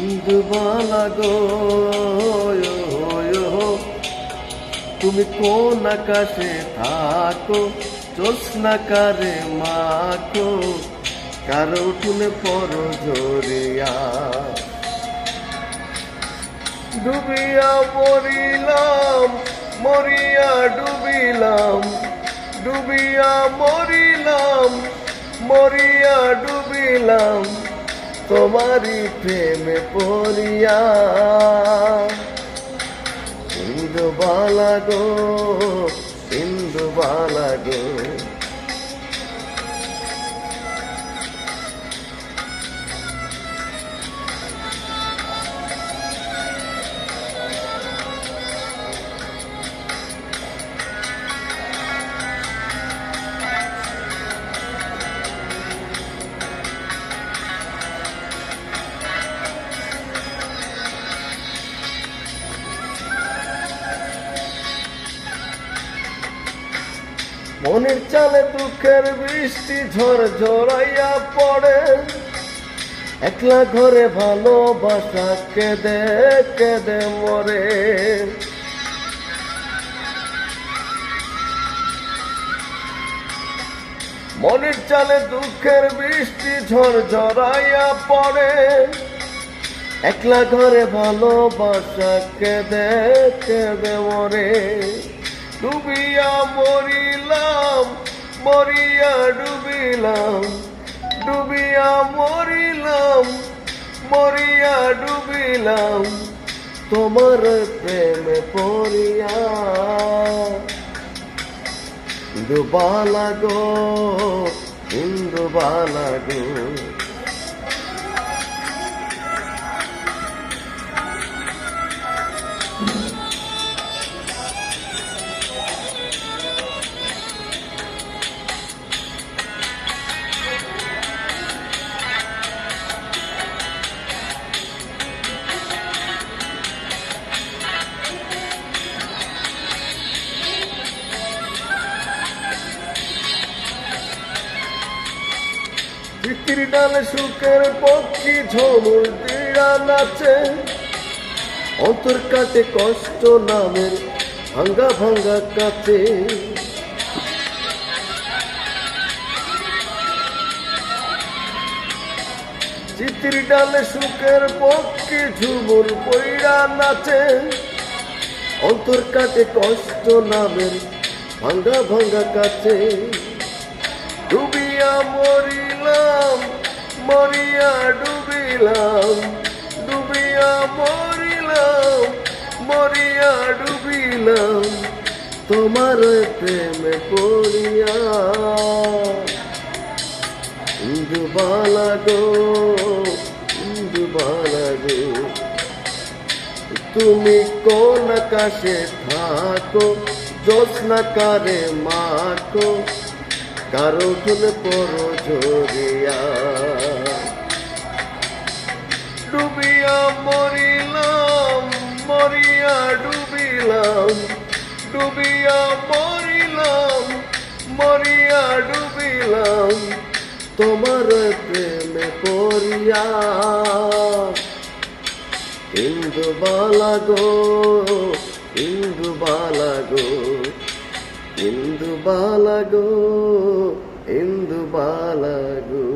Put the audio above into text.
ইন্দুবালা গো, তুমি কোন আকাশে থাকো, জ্যোৎস্নাকারে মাখো, কারো উঠুনে পড়ো ঝরিয়া। ডুবিয়া মরিলাম, মরিয়া ডুবিলাম, ডুবিয়া মরিলাম, মরিয়া ডুবিলাম, তোমারি প্রেমে পড়িয়া। ইন্দুবালা গো, ইন্দুবালা গো, মনের চালে দুঃখের বৃষ্টি ঝড় ঝরাইয়া পড়ে, একলা ঘরে ভালোবাসা কেঁদে কেঁদে মরে। মনের চালে দুঃখের বৃষ্টি ঝড় ঝরাইয়া পড়ে, একলা ঘরে ভালোবাসা কেঁদে কেঁদে মরে। ডুবিয়া মরিলাম, মরিয়া ডুবিলাম, ডুবিয়া মরিলাম, মরিয়া ডুবিলাম, তোমার প্রেমে পড়িয়া। ইন্দুবালা গো, ইন্দুবালা গো, তিতির ডালে সুখের পক্ষী ঝমুর দিয়া নাচে, অন্তর কাটে কষ্ট নামের ভাঙ্গা ভাঙ্গা কাছে। তিতির ডালে সুখের পক্ষী ঝুমুর পইরা নাচে, অন্তর কাটে কষ্ট নামের ভাঙ্গা ভাঙ্গা কাছে। ডুবিয়া মরিলাম, মরিয়া ডুবিলাম, ডুবিয়া মরিলাম, মরিয়া ডুবিলাম, তোমার প্রেমে পড়িয়া। ইন্দুবালা গো, ইন্দুবালা গো, তুমি কোন আকাশে থাকো, জ্যোৎস্নাকারে মাখো, কারো উঠুনে পড়ো ঝরিয়া। ডুবিয়া মরিলাম, মরিয়া ডুবিলাম, ডুবিয়া মরিলাম, মরিয়া ডুবিলাম, তোমার প্রেমে পড়িয়া। ইন্দুবালা গো, ইন্দুবালা গো, ইন্দুবালা গো, ইন্দুবালা গো।